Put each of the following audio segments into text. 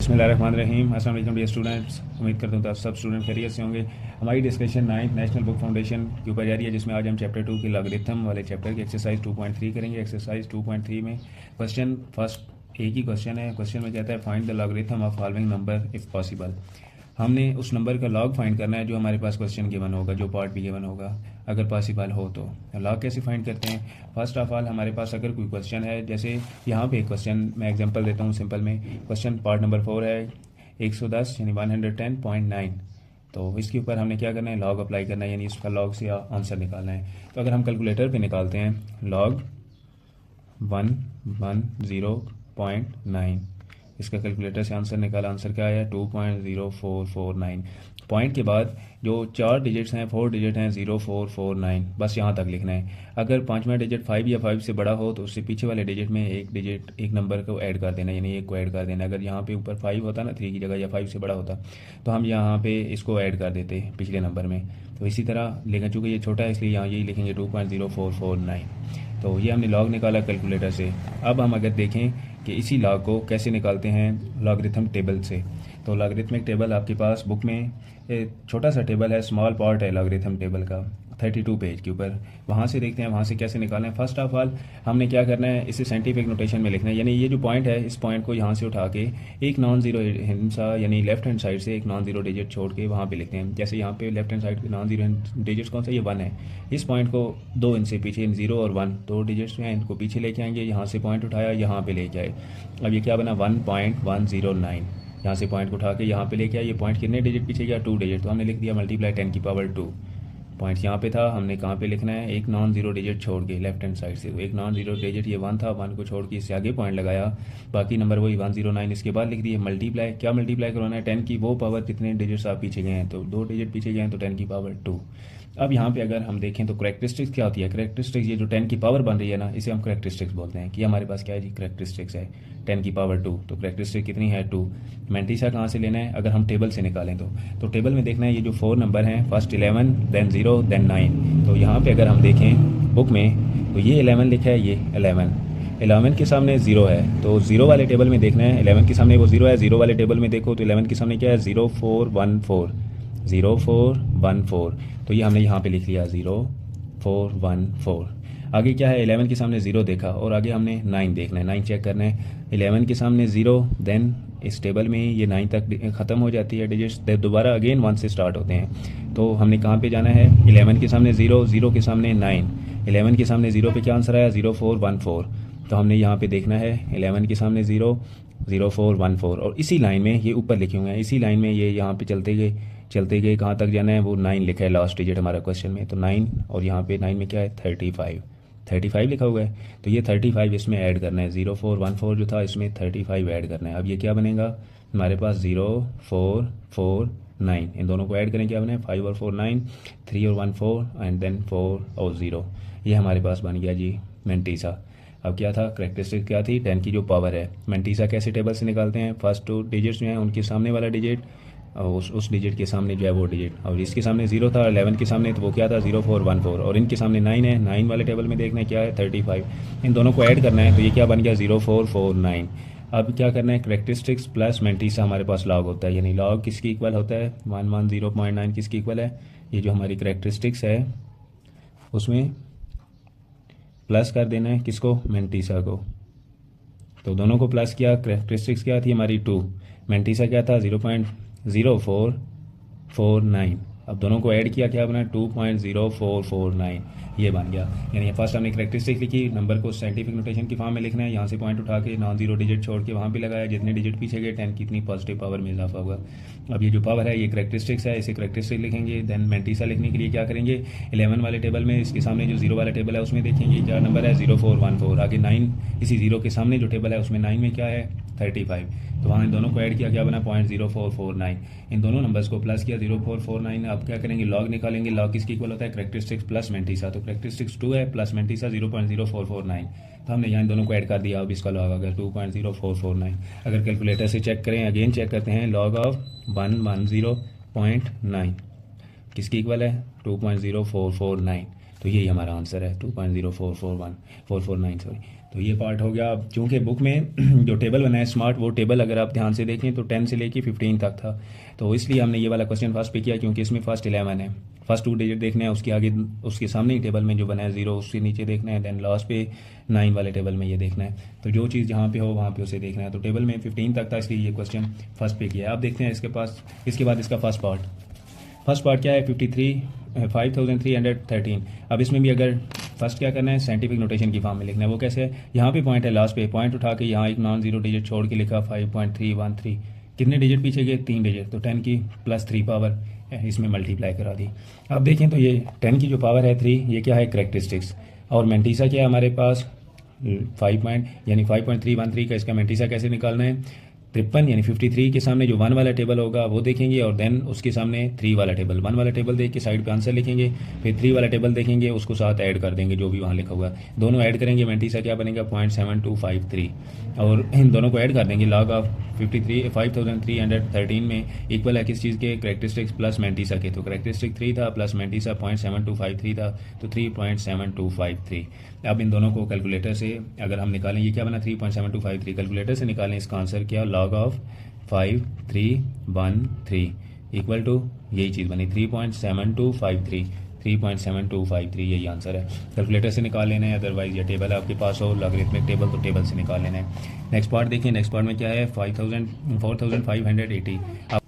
बिस्मिल्लाहिर्रहमानिर्रहीम। अस्सलाम वालेकुम डियर स्टूडेंट्स, उम्मीद करता हूँ तो आप सब स्टूडेंट खैरियत से होंगे। हमारी discussion 9th national book foundation के ऊपर जारी है, जिसमें आज हम चैप्टर 2 के लॉगरिथम वाले चैप्टर की एक्सरसाइज 2.3 करेंगे। एक्सरसाइज 2.3 में क्वेश्चन फर्स्ट एक ही क्वेश्चन है। क्वेश्चन में कहता है find the logarithm of following number if possible. हमने उस नंबर का लॉग फाइंड करना है जो हमारे पास क्वेश्चन गिवन होगा, जो पार्ट भी गिवन होगा, अगर पॉसिबल हो तो। लॉग कैसे फाइंड करते हैं? फर्स्ट ऑफ ऑल हमारे पास अगर कोई क्वेश्चन है, जैसे यहाँ पे एक क्वेश्चन मैं एग्जांपल देता हूँ सिंपल में। क्वेश्चन पार्ट नंबर 4 है 110 यानी 110.9। तो इसके ऊपर हमने क्या करना है, लॉग अप्लाई करना है, यानी इसका लॉग से आंसर निकालना है। तो अगर हम कैलकुलेटर पे निकालते हैं लॉग 110.9, इसका कैलकुलेटर से आंसर निकाला। आंसर क्या आया? 2.0449। पॉइंट के बाद जो 4 डिजिट्स हैं, 4 डिजिट हैं, 0449, बस यहाँ तक लिखना है। अगर पाँचवा डिजिट 5 या 5 से बड़ा हो तो उससे पीछे वाले डिजिट में एक डिजिट, एक नंबर को ऐड कर देना, यानी एक को ऐड कर देना। अगर यहाँ पे ऊपर 5 होता ना 3 की जगह, या 5 से बड़ा होता तो हम यहाँ पे इसको ऐड कर देते पिछले नंबर में। तो इसी तरह, लेकिन चूँकि ये छोटा है इसलिए यहाँ यही लिखेंगे 2.0449। तो ये हमने लॉग निकाला कैलकुलेटर से। अब हम अगर देखें कि इसी लॉग को कैसे निकालते हैं लॉगरिथम टेबल से, तो लॉगरिथमिक टेबल आपके पास बुक में एक छोटा सा टेबल है, स्मॉल पार्ट है लॉगरिथम टेबल का 32 पेज के ऊपर। वहाँ से देखते हैं वहाँ से कैसे निकालना है। फर्स्ट ऑफ ऑल हमने क्या करना है, इसे साइंटिफिक नोटेशन में लिखना है, यानी ये जो पॉइंट है इस पॉइंट को यहाँ से उठा के एक नॉन जीरो हिंसा, यानी लेफ्ट हैंड साइड से एक नॉन जीरो डिजिट छोड़ के वहाँ पे लिखते हैं। जैसे यहाँ पे लेफ्ट हैंड साइड के नॉन जीरो डिजिट्स कौन सा, ये 1 है। इस पॉइंट को 2 इनसे पीछे, 0 और 1 2 डिजिट्स हैं, इनको पीछे लेके आएंगे। यहाँ से पॉइंट उठाया, यहाँ पे लेके आए। अब ये क्या बना 1.109। यहाँ से पॉइंट को उठा के यहाँ पे लेके आए। ये पॉइंट कितने डिजिट पीछे गया? 2 डिजिट। तो हमने लिख दिया मल्टीप्लाई 10 की पावर 2। पॉइंट यहाँ पे था, हमने कहाँ पे लिखना है, एक नॉन जीरो डिजिट छोड़ के लेफ्ट हैंड साइड से। तो एक नॉन जीरो डिजिट ये 1 था, 1 को छोड़ के इससे आगे पॉइंट लगाया, बाकी नंबर वही 109। इसके बाद लिख दिए मल्टीप्लाई। क्या मल्टीप्लाई करवाना है? 10 की वो पावर कितने डिजिट्स आप पीछे गए हैं, तो 2 डिजिट पीछे गए हैं, तो 10 की पावर 2। अब यहाँ पे अगर हम देखें तो करेक्टरिस्टिक्स क्या होती है? करेक्टरिस्टिक्स ये जो 10 की पावर बन रही है ना, इसे हम करेक्टरिस्टिक्स बोलते हैं कि हमारे पास क्या है जी, करेक्टरिस्टिक्स है 10 की पावर 2। तो करेक्टरिस्टिक कितनी है? 2। मैंटीसा कहाँ से लेना है? अगर हम टेबल से निकालें तो टेबल में देखना है ये जो 4 नंबर हैं, फर्स्ट 11 देन 0 देन 9। तो यहाँ पे अगर हम देखें बुक में तो ये 11 लिखा है, ये 11 के सामने 0 है, तो 0 वाले टेबल में देखना है। 11 के सामने वो 0 है, 0 वाले टेबल में देखो तो 11 के सामने क्या है? 0414 0414। तो ये हमने यहाँ पे लिख लिया 0414। आगे क्या है? 11 के सामने 0 देखा और आगे हमने 9 देखना है, 9 चेक करना है। 11 के सामने 0, देन इस टेबल में ये 9 तक ख़त्म हो जाती है डिजिट्स, दोबारा अगेन 1 से स्टार्ट होते हैं। तो हमने कहाँ पे जाना है? 11 के सामने 0, 0 के सामने 9, 11 के सामने 0 पे क्या आंसर आया? 0414। तो हमने यहाँ पे देखना है 11 के सामने 0, 0414, और इसी लाइन में ये ऊपर लिखे हुए हैं, इसी लाइन में ये यहाँ पे चलते गए कहाँ तक जाना है? वो 9 लिखा है लास्ट डिजिट हमारा क्वेश्चन में, तो 9, और यहाँ पे 9 में क्या है? 35 लिखा हुआ है। तो ये 35 इसमें ऐड करना है, 0414 जो था इसमें 35 ऐड करना है। अब ये क्या बनेगा हमारे पास? 0449। इन दोनों को ऐड करें, क्या बने? 5 और 4 9, 3 और 1 4, एंड देन 4 और 0। ये हमारे पास बन गया जी मैंटीसा। अब क्या था? करेक्टरिस्टिक क्या थी? 10 की जो पावर है। मैंटीसा कैसे टेबल से निकालते हैं? फर्स्ट 2 डिजिट्स जो हैं उनके सामने वाला डिजिट और उस डिजिट के सामने जो है वो डिजिट, और इसके सामने 0 था 11 के सामने, तो वो क्या था? 0414, और इनके सामने 9 है, 9 वाले टेबल में देखना है क्या है? 35। इन दोनों को ऐड करना है, तो ये क्या बन गया? 0449। अब क्या करना है? करेक्टरिस्टिक्स प्लस मैंटीसा हमारे पास लॉग होता है, यानी लॉग किसकी इक्वल होता है? 110.9 किसकी इक्वल है? ये जो हमारी करेक्टरिस्टिक्स है उसमें प्लस कर देना है, किसको? मैंटीसा को। तो दोनों को प्लस किया। करेक्टरिस्टिक्स क्या थी हमारी? 2, मैंटीसा क्या था? 0.0449। अब दोनों को ऐड किया, क्या बना? 2.0449, ये बन गया। यानी फर्स्ट हमने करेक्टरिस्टिक लिखी, नंबर को साइंटिफिक नोटेशन की फॉर्म में लिखना है, यहाँ से पॉइंट उठा के नॉन जीरो डिजिट छोड़ के वहाँ पे लगाया, जितने डिजिट पीछे गए 10 की इतनी पॉजिटिव पावर में इजाफा होगा। अब ये जो पावर है ये करेक्टरिस्टिक्स है, इसे करेक्टरिस्टिक लिखेंगे। देन मैंटीसा लिखने के लिए क्या करेंगे? 11 वाले टेबल में इसके सामने जो 0 वाला टेबल है उसमें देखेंगे क्या नंबर है? 0414। आगे 9, इसी 0 के सामने जो टेबल है उसमें 9 में क्या है? 35। तो वहाँ इन दोनों को ऐड किया, क्या बना? 0.0449। इन दोनों नंबर्स को प्लस किया 0449। अब क्या करेंगे? लॉग निकालेंगे। लॉग किसकी इक्वल होता है? Characteristics plus mantissa. तो करेक्टरिस्टिक्स 2 है प्लस मैंटीसा 0.0449। तो हमने यहाँ इन दोनों को ऐड कर दिया। अब इसका लॉग आ गया 2.0449। अगर कैलकुलेटर से चेक करें, अगेन चेक करते हैं, लॉग ऑफ 110.9 किसकी इक्वल है? 2.0449। तो यही हमारा आंसर है 2.0449 सॉरी। तो ये पार्ट हो गया। अब चूँकि बुक में जो टेबल बना है स्मार्ट, वो टेबल अगर आप ध्यान से देखें तो 10 से लेके 15 तक था, तो इसलिए हमने ये वाला क्वेश्चन फर्स्ट पे किया क्योंकि इसमें फर्स्ट 11 है। फर्स्ट 2 डिजिट देखना है, उसके आगे उसके सामने ही टेबल में जो बना है 0 उसके नीचे देखना है, देन लास्ट पे 9 वाले टेबल में ये देखना है। तो जो चीज़ जहाँ पे हो वहाँ पे उसे देखना है। तो टेबल में 15 तक था, इसलिए ये क्वेश्चन फर्स्ट पे किया है। आप देखते हैं इसके बाद इसका फर्स्ट पार्ट क्या है, 5313। अब इसमें भी अगर फर्स्ट क्या करना है, साइंटिफिक नोटेशन की फॉर्म में लिखना है। वो कैसे है, यहाँ पे पॉइंट है, लास्ट पे पॉइंट उठा के यहाँ एक नॉन जीरो डिजिट छोड़ के लिखा 5.313। कितने डिजिट पीछे गए, 3 डिजिट, तो 10 की प्लस 3 पावर इसमें मल्टीप्लाई करा दी। अब देखें तो ये 10 की जो पावर है 3, ये क्या है, करेक्टरिस्टिक्स। और मेंटीसा क्या है हमारे पास 5.313 का। इसका मेंटीसा कैसे निकालना है, 53 यानी 53 के सामने जो 1 वाला टेबल होगा वो देखेंगे, और देन उसके सामने 3 वाला टेबल, 1 वाला टेबल देख के साइड पे आंसर लिखेंगे, फिर 3 वाला टेबल देखेंगे, उसको साथ ऐड कर देंगे जो भी वहाँ लिखा हुआ है, दोनों ऐड करेंगे, मेंटीसा क्या बनेगा 0.7253, और इन दोनों को ऐड कर देंगे। लॉग ऑफ 5313 में इक्वल है किस चीज़ के, करेक्टरिस्टिक्स प्लस मेंटीसा के। तो करेक्टरिस्टिक 3 था प्लस मेंटीसा 0.7253 था, तो 3.7253। अब इन दोनों को कैलकुलेटर से अगर हम निकालें, ये क्या बना 3.7253, कैलकुलेटर से निकालें इसका आंसर क्या, लॉग ऑफ 5313 इक्वल टू यही चीज़ बनी 3.7253 यही आंसर है। कैलकुलेटर से निकाल लेना है, अदरवाइज या टेबल आपके पास हो लॉगरिथमिक टेबल, तो टेबल से निकाल लेना है। नेक्स्ट पार्ट देखिए, नेक्स्ट पार्ट में क्या है, 4580। अब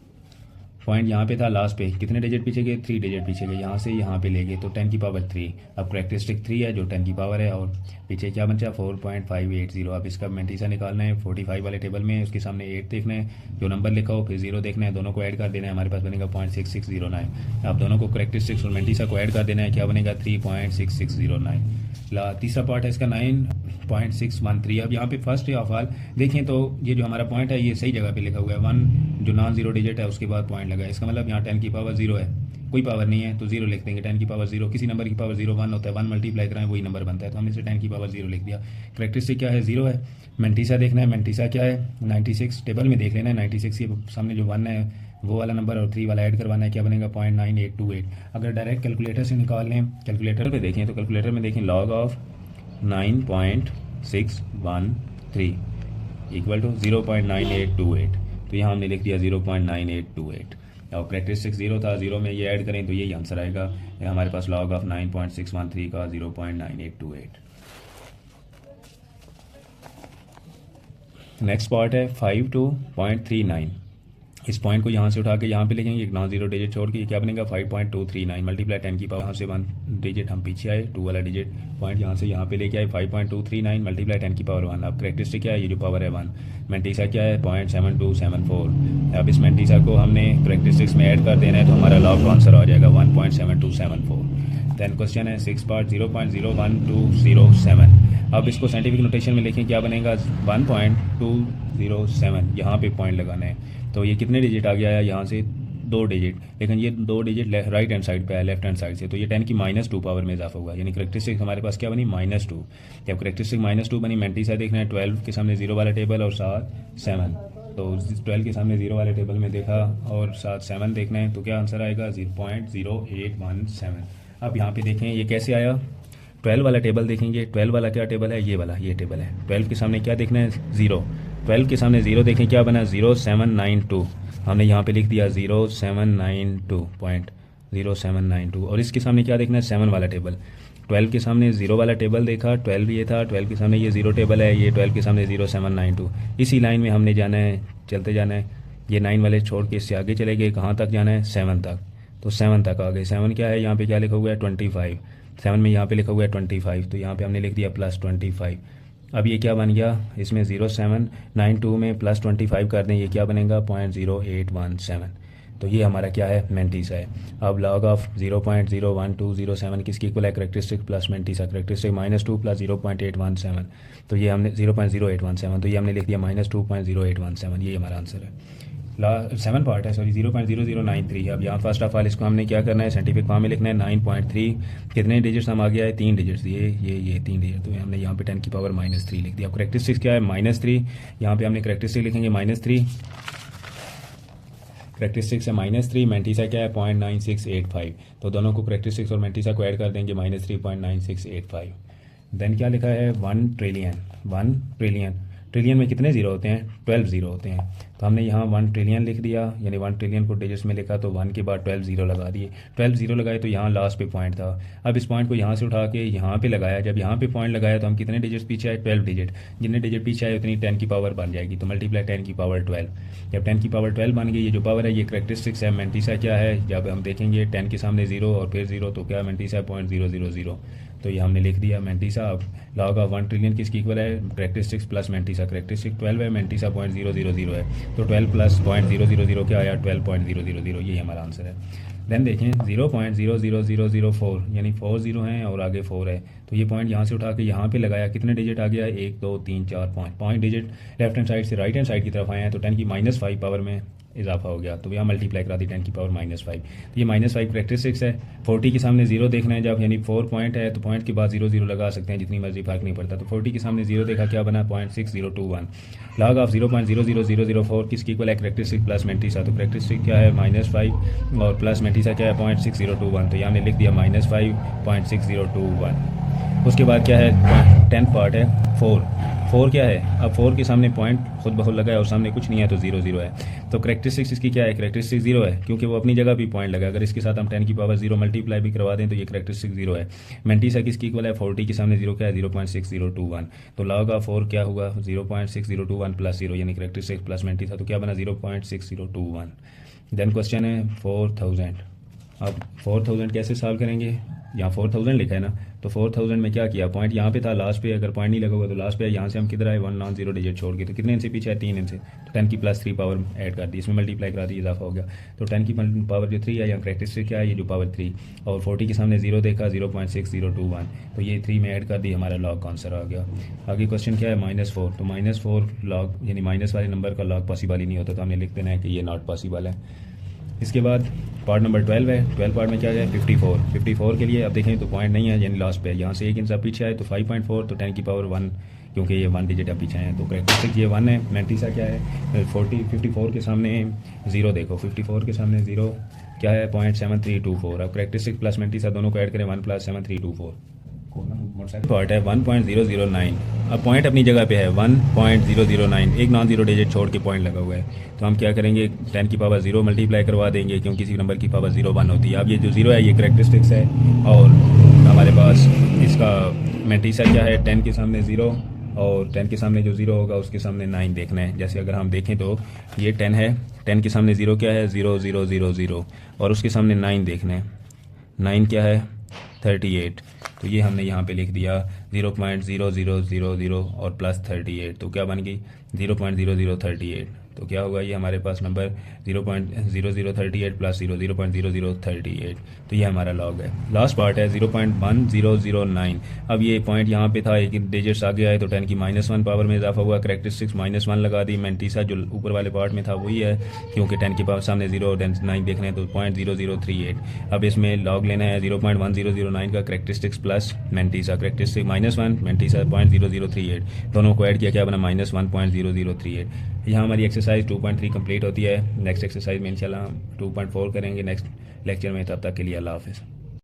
पॉइंट यहाँ पे था लास्ट पे, कितने डिजिट पीछे गए, 3 डिजिट पीछे गए, यहाँ से यहाँ पे ले गए, तो 10 की पावर 3। अब करेक्टरिस्टिक 3 है जो 10 की पावर है, और पीछे क्या बचा 4.580। अब इसका मेंटीसा निकालना है 45 वाले टेबल में, उसके सामने 8 देखना है, जो नंबर लिखा हो, फिर 0 देखना है, दोनों को ऐड कर देना है, हमारे पास बनेगा 0.6609। अब दोनों को करेक्टरिस्टिक्स और मेंटीसा को ऐड कर देना है, क्या बनेगा 3.6609। तीसरा पार्ट है इसका 9.613। अब यहाँ पे फर्स्ट ऑफ ऑल देखें तो ये जो हमारा पॉइंट है ये सही जगह पे लिखा हुआ है, 1 जो नॉन जीरो डिजिट है उसके बाद पॉइंट लगा है, इसका मतलब यहाँ 10 की पावर 0 है, कोई पावर नहीं है तो 0 लिख देंगे। 10 की पावर 0, किसी नंबर की पावर 0 1 होता है, 1 मल्टीप्लाई कराएं वही नंबर बनता है, तो हमने इसे 10 की पावर 0 लिख दिया। करेक्टरिस्टिक क्या है, 0 है। मेंटीसा देखना है, मेंटीसा क्या है 96, टेबल में देख लेना है 96 के सामने जो 1 है वो वाला नंबर और 3 वाला ऐड करवाना है, क्या बनेगा 0.9828। अगर डायरेक्ट कैलकुलेटर से निकाल लें, कैलकुलेटर पे देखें तो कैलकुलेटर में देखें लॉग ऑफ 9.613 इक्वल टू 0.9828, तो यहाँ हमने लिख दिया 0.9828। और करेक्टरिस्टिक 0 था, 0 में ये ऐड करें तो यही आंसर आएगा हमारे पास, लॉग ऑफ 9.613 का 0.9828। नेक्स्ट पार्ट है 52.39। इस पॉइंट को यहाँ से उठा के यहाँ पे लिखेंगे, एक नॉन जीरो डिजिट छोड़ के क्या बनेगा 5.239 मल्टीप्लाई 10 की पावर, यहाँ से 1 डिजिट हम पीछे आए, 2 वाला डिजिट पॉइंट यहाँ से यहाँ पे लेके आए, 5.239 मल्टीप्लाई 10 की पावर 1। अब करेक्टरिस्टिक क्या है, ये जो पावर है 1। मेंटीसा क्या है 0.7274। अब इस मेंटीसा को हमने करेक्टरिस्टिक्स में ऐड कर देना है, तो हमारा लॉग आंसर आ जाएगा 1.7274। देन क्वेश्चन है 6 पार्ट 0.01207। अब इसको साइंटिफिक नोटेशन में लिखें, क्या बनेगा 1.207, यहाँ पे पॉइंट लगाना है। तो ये कितने डिजिट आ गया है, यहाँ से 2 डिजिट, लेकिन ये 2 डिजिट राइट हैंड साइड पे है, लेफ्ट हैंड साइड से, तो ये 10 की -2 पावर में इजाफा हुआ, यानी करेक्टरिस्टिक हमारे पास क्या बनी -2। जब करेक्टरिस्टिक -2 बनी, मेंटीसा देखना है 12 के सामने 0 वाला टेबल और साथ 7, तो 12 के सामने 0 वाले टेबल में देखा और साथ 7 देखना है, तो क्या आंसर आएगा 0.0817। अब यहाँ पे देखें ये कैसे आया, 12 वाला टेबल देखेंगे, 12 वाला क्या टेबल है, ये वाला, ये टेबल है। 12 के सामने क्या देखना है 0, 12 के सामने 0 देखें, क्या बना 0792, हमने यहाँ पे लिख दिया 0792, और इसके सामने क्या देखना है 7 वाला टेबल। 12 के सामने 0 वाला टेबल देखा, 12 ये था, 12 के सामने ये 0 टेबल है, ये 12 के सामने 0792। इसी लाइन में हमने जाना है, चलते जाना है, ये 9 वाले छोड़ के इससे आगे चले गए, कहाँ तक जाना है 7 तक, तो 7 तक आ गए। 7 क्या है, यहाँ पे क्या लिखा हुआ है 25, 7 में यहाँ पे लिखा हुआ है 25, तो यहाँ पे हमने लिख दिया +25। अब ये क्या बन गया, इसमें 0792 में +25 कर दें, ये क्या बनेगा 0.0817। तो ये हमारा क्या है मेंटीसा है। अब लॉग ऑफ 0.01207 किसकी इक्वल है, करेक्टरिस्टिक प्लस मेंटीसा, करेक्टरिस्टिक -2 + 0.817, तो ये हमने 0.0817, तो ये हमने लिख दिया -2.0817, ये हमारा आंसर है। 7 पार्ट है, सॉरी 0.0093। अब यहाँ फर्स्ट ऑफ ऑल इसको हमने क्या करना है, साइंटिफिक फॉर्म में लिखना है 9.3, कितने डिजिट्स हम आ गया है 3 डिजिट्स, ये 3 डिजिट, तो हमने यहाँ पे 10 की पावर -3 लिख दिया। अब करेक्टरिस्टिक्स क्या है -3, यहाँ पे हमने करेक्टरिस्टिक लिखेंगे -3, करेक्टरिस्टिक्स है -3, मेंटीसा क्या है 0.9685, तो दोनों को करेक्टरिस्टिक्स और मेंटीसा को ऐड कर देंगे -3.9685। देन क्या लिखा है 1 ट्रिलियन। 1 ट्रिलियन, ट्रिलियन में कितने ज़ीरो होते हैं? 12 ज़ीरो होते हैं। तो हमने यहाँ 1 ट्रिलियन लिख दिया, यानी 1 ट्रिलियन को डिजिट्स में लिखा, तो 1 के बाद 12 ज़ीरो लगा दिए। 12 ज़ीरो लगाए तो यहाँ लास्ट पे पॉइंट था। अब इस पॉइंट को यहाँ से उठा के यहाँ पे लगाया, जब यहाँ पे पॉइंट लगाया तो हम कितने डिजिट्स पीछे आए? 12 डिजिट। जितने डिजिट पीछे आए उतनी 10 की पावर बन जाएगी, तो मल्टीप्लाई 10 की पावर 12। जब 10 की पावर 12 बन गई, ये जो पावर है ये करेक्टरिस्टिक्स है। मेंटिसा क्या है? जब हम देखेंगे 10 के सामने ज़ीरो और फिर ज़ीरो, तो क्या मेंटिसा है? 0.000। तो ये हमने लिख दिया मेंटिसा। अब लॉग ऑफ 1 ट्रिलियन किसकी इक्वल है? Characteristics plus mantissa. करेक्टरिस्टिक 12 है, मेंटिसा 0.000 है, तो 12 प्लस 0.000 क्या आया? 12.000। यही हमारा आंसर है। देन देखें 0.00004, यानी 4 ज़ीरो हैं और आगे 4 है, तो ये पॉइंट यहाँ से उठा के यहाँ पे लगाया, कितने डिजिट आ गया? 1 2 3 4 5 5 डिजिट लेफ्ट हैंड साइड से राइट हैंड साइड की तरफ आए हैं, तो 10 की -5 पावर में इजाफा हो गया, तो यहाँ मल्टीप्लाई करा दी 10 की पावर -5। तो ये -5 करेक्टरिस्टिक्स है। 40 के सामने ज़ीरो देखना है जब, यानी 4 पॉइंट है तो पॉइंट के बाद 0 0 लगा सकते हैं, जितनी मर्जी फर्क नहीं पड़ता। तो 40 के सामने ज़ीरो देखा, क्या बना? 0.6021। लॉग ऑफ 0.00004 किसकी इक्वल है? Characteristic plus mantissa. तो करेक्टरिस्टिक क्या है? -5 और प्लस मेंटिसा क्या है? 0.6021। तो यहाँ हमने लिख दिया -5.6021। उसके बाद क्या है? 10th पार्ट है 4। 4 क्या है? अब 4 के सामने पॉइंट खुद ब खुद लगा है और सामने कुछ नहीं है, तो 0 0 है। तो करेक्टरिस्टिक्स इसकी क्या है? करेक्टरिस्टिक 0 है, क्योंकि वो अपनी जगह भी पॉइंट लगा। अगर इसके साथ हम 10 की पावर 0 मल्टीप्लाई भी करवा दें तो ये करेक्टरिस्टिक 0 है। मेंटिसा किसकी इक्वल है? 40 के सामने 0 क्या है? 0.6021। तो लॉग ऑफ 4 क्या होगा? 0.6021 प्लस 0, यानी करेक्टरिस्टिक प्लस मेंटिसा, तो क्या बना? 0.6021। देन क्वेश्चन है 4000। अब 4000 कैसे सॉल्व करेंगे? यहाँ 4000 लिखा है ना, तो 4000 में क्या किया? पॉइंट यहाँ पे था लास्ट पे, अगर पॉइंट नहीं लगा होगा तो लास्ट पे है। यहाँ से हम किधर आए? 1 नॉन 0 डिजिट छोड़ के, तो कितने इनसे पीछे है? 3 इनसे, तो 10 की +3 पावर ऐड कर दी, इसमें मल्टीप्लाई करा दी, इजाफा हो गया। तो 10 की पावर जो 3 है, यहाँ करेक्टरिस्टिक क्या है? ये जो पावर 3, और 40 के सामने 0 देखा, 0.6021, तो ये 3 में ऐड कर दी, हमारा लॉग का आंसर आ गया। आगे क्वेश्चन क्या है? -4। तो -4 लॉग, यानी माइनस वाले नंबर का लॉग पॉसिबल ही नहीं होता, तो हमने लिख देना है कि ये नॉट पॉसिबल है। इसके बाद पार्ट नंबर 12 है। 12 पार्ट में क्या है? 54। 54 के लिए अब देखें तो पॉइंट नहीं है, यानी लास्ट पे है। यहाँ से एक इंच पीछे आए तो 5.4, तो 10 की पावर 1, क्योंकि ये 1 डिजिट अब पीछे हैं, तो करेक्टरिस्टिक ये 1 है। मेंटिसा क्या है? 54 के सामने 0 देखो, 54 के सामने 0 क्या है? 0.7324। अब करेक्टरिस्टिक प्लस मेंटिसा दोनों को ऐड करें, 1 + 7324। पार्ट है 1.009। अब पॉइंट अपनी जगह पे है 1.009, एक नॉन ज़ीरो डिजिट छोड़ के पॉइंट लगा हुआ है, तो हम क्या करेंगे? 10 की पावर 0 मल्टीप्लाई करवा देंगे, क्योंकि किसी नंबर की पावर 0 1 होती है। अब ये जो 0 है ये करेक्टरिस्टिक्स है, और हमारे पास इसका मेंटिसा क्या है? 10 के सामने 0, और 10 के सामने जो 0 होगा उसके सामने 9 देखना है। जैसे अगर हम देखें तो ये 10 है, 10 के सामने 0 क्या है? 0 0 0 0, और उसके सामने 9 देखना है। 9 क्या है? 38। तो ये हमने यहाँ पे लिख दिया 0.0000 और प्लस 38, तो क्या बन गई? 0.0038। तो क्या होगा? ये हमारे पास नंबर 0.0038 प्लस 0.0038। तो ये हमारा लॉग है। लास्ट पार्ट है 0.1009। अब ये पॉइंट यहाँ पे था, एक डिजिट्स आगे आए तो 10 की -1 पावर में इजाफा हुआ, करेक्टरिस्टिक्स -1 लगा दी। मेंटिसा जो ऊपर वाले पार्ट में था वही है, क्योंकि 10 की पावर सामने 0 और 9 देखने हैं, तो 0.0038। अब इसमें लॉग लेना है 0.1009 का characteristics plus mantissa. Characteristic -1, mantissa 0.0038, दोनों को ऐड किया, क्या बना? -1.0038। यहाँ हमारी एक्सरसाइज 2.3 कंप्लीट होती है। नेक्स्ट एक्सरसाइज में इंशाल्लाह हम 2.4 करेंगे नेक्स्ट लेक्चर में। तब तक के लिए अल्लाह हाफ़िज़।